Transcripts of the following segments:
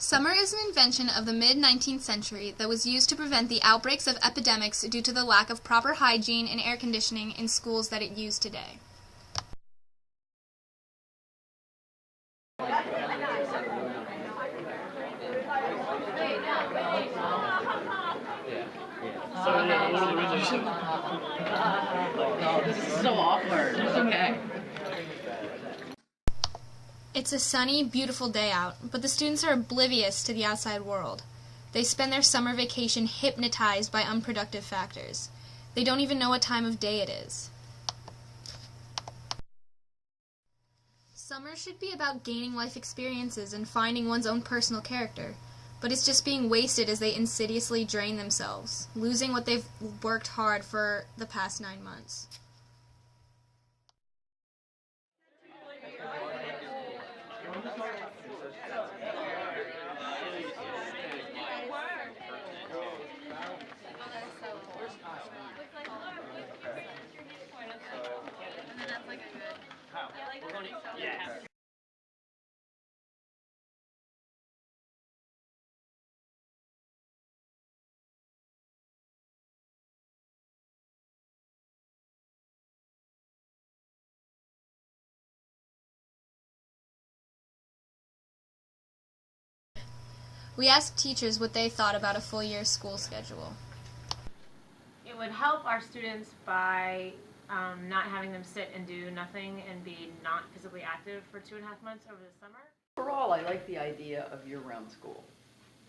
Summer is an invention of the mid-19th century that was used to prevent the outbreaks of epidemics due to the lack of proper hygiene and air conditioning in schools that it used today. This is so awkward. It's okay. It's a sunny, beautiful day out, but the students are oblivious to the outside world. They spend their summer vacation hypnotized by unproductive factors. They don't even know what time of day it is. Summer should be about gaining life experiences and finding one's own personal character, but it's just being wasted as they insidiously drain themselves, losing what they've worked hard for the past 9 months. We asked teachers what they thought about a full year school schedule. It would help our students by not having them sit and do nothing and be not physically active for 2.5 months over the summer. Overall, I like the idea of year-round school,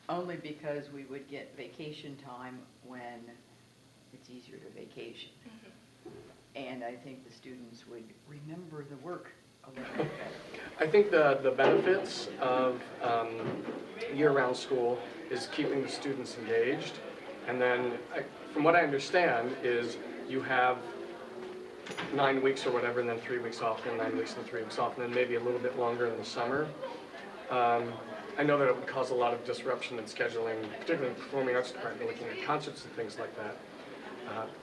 only because we would get vacation time when it's easier to vacation. And I think the students would remember the work a little bit better. I think the benefits of year-round school is keeping the students engaged, and then from what I understand is you have 9 weeks or whatever, and then 3 weeks off, and 9 weeks and 3 weeks off, and then maybe a little bit longer in the summer. I know that it would cause a lot of disruption in scheduling, particularly in the performing arts department, looking at concerts and things like that.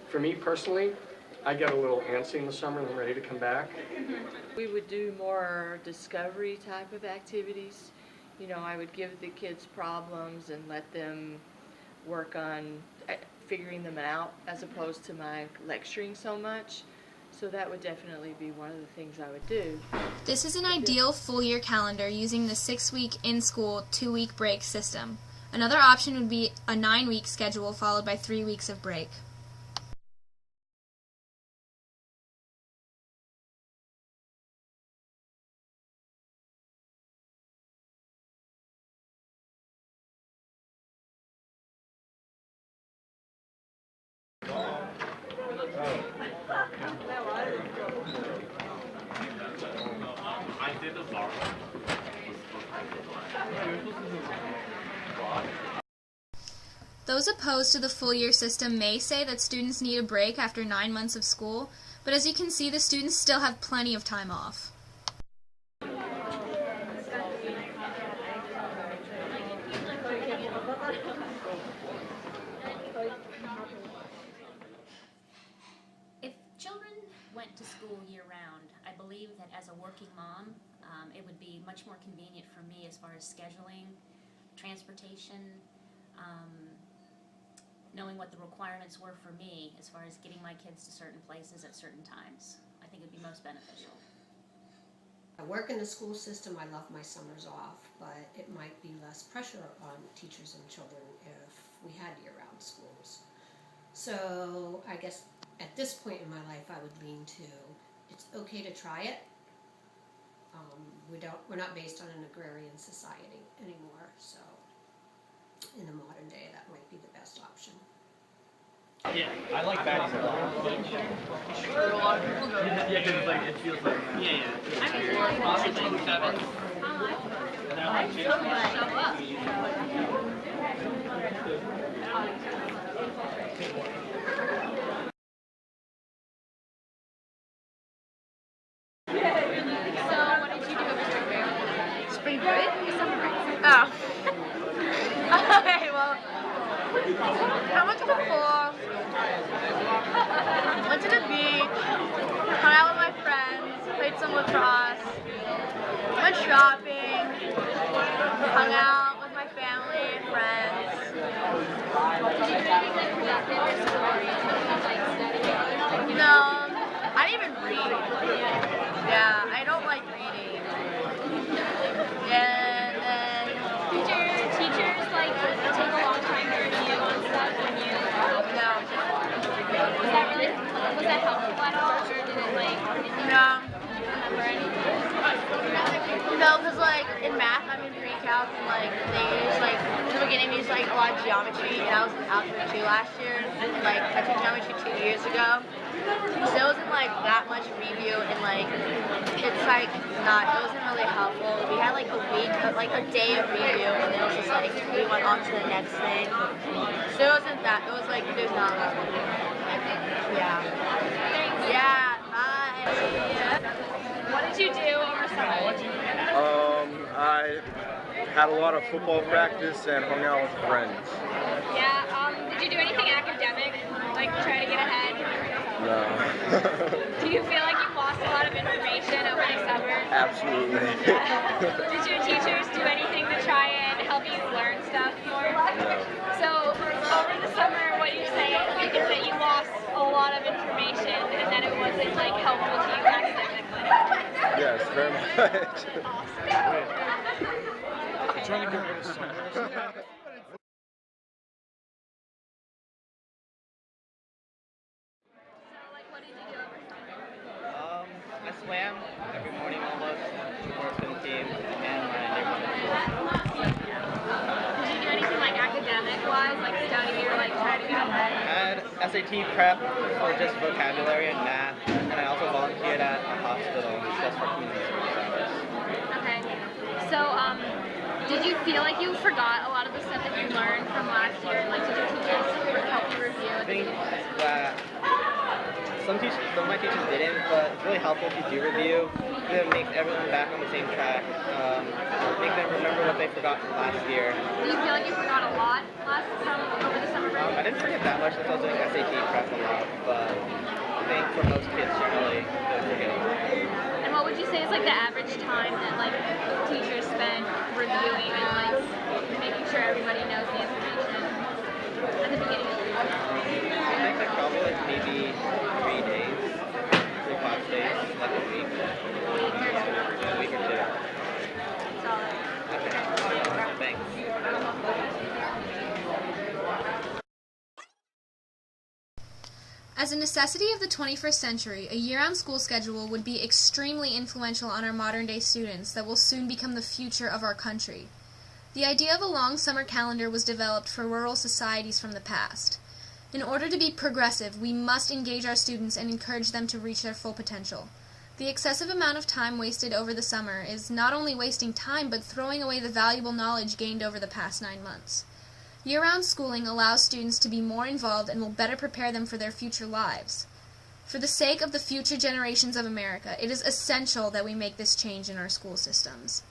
For me personally, I get a little antsy in the summer and I'm ready to come back. We would do more discovery type of activities. You know, I would give the kids problems and let them work on figuring them out as opposed to my lecturing so much. So that would definitely be one of the things I would do. This is an ideal full year calendar using the 6-week in-school, 2-week break system. Another option would be a 9-week schedule followed by 3 weeks of break. Those opposed to the full year system may say that students need a break after 9 months of school, but as you can see, the students still have plenty of time off. If children went to school year-round, I believe that as a working mom, it would be much more convenient for me as far as scheduling, transportation, knowing what the requirements were for me as far as getting my kids to certain places at certain times. I think it would be most beneficial. I work in the school system. I love my summers off, but it might be less pressure on teachers and children if we had year-round schools. So I guess at this point in my life I would lean to it's okay to try it. We're not based on an agrarian society anymore, so in the modern day that might be the best option. Yeah, I like that. Yeah, because it's like, it feels like, Spring break? Oh. Okay, well, I went to the pool, went to the beach, hung out with my friends, played some lacrosse, went shopping, hung out with my favorite stories that you like studying? No, I didn't even read. Yeah, I don't like reading. And then Teachers like take a long time to review on stuff when you. no, Was that helpful at all, or did it like no, remember anything? no, because like in math, I'm in pre-calc, and like they use like in the beginning they use like a lot of geometry, and I was in algebra 2 last year, and like I took geometry 2 years ago, so it wasn't like that much review, and like it's like it wasn't really helpful. We had like a week, like a day of review, and it was just like we went on to the next thing. So it wasn't that. It was like there's not. Yeah. Yeah. Bye. What did you do over summer? I had a lot of football practice and hung out with friends. Yeah. Did you do anything academic, like try to get ahead? No. Do you feel like you lost a lot of information over the summer? Absolutely. Did your teachers do anything to try and help you learn stuff more? No. So over the summer, what you're saying is that you lost a lot of information and that it wasn't like helpful to you academically. Yes, very much. I'm trying to get rid of summer. Like, what did you do over summer? I swam every morning almost before swim team and my neighborhood. Did you do anything like academic-wise, like study or like try to get ahead? I had SAT prep for just vocabulary and math, and I also volunteered at a hospital just for community service hours. Okay. So, did you feel like you forgot a lot of the stuff that you learned from last year? Like, did your teachers help you review? I think that some of my teachers didn't, but it's really helpful if you do review. It makes everyone back on the same track. Make them remember what they forgot from last year. Do you feel like you forgot a lot over the summer break? I didn't forget that much since I was doing SAT prep a lot, but I think for most kids generally, they're forgetting. And what would you say is like the average time that like teachers spend reviewing and like making sure everybody knows the information at the beginning of the week? I think like probably like maybe 3 days, 3 class days, like a week. A week or 2. Solid. Okay. Thanks. As a necessity of the 21st century, a year-round school schedule would be extremely influential on our modern-day students that will soon become the future of our country. The idea of a long summer calendar was developed for rural societies from the past. In order to be progressive, we must engage our students and encourage them to reach their full potential. The excessive amount of time wasted over the summer is not only wasting time, but throwing away the valuable knowledge gained over the past 9 months. Year-round schooling allows students to be more involved and will better prepare them for their future lives. For the sake of the future generations of America, it is essential that we make this change in our school systems.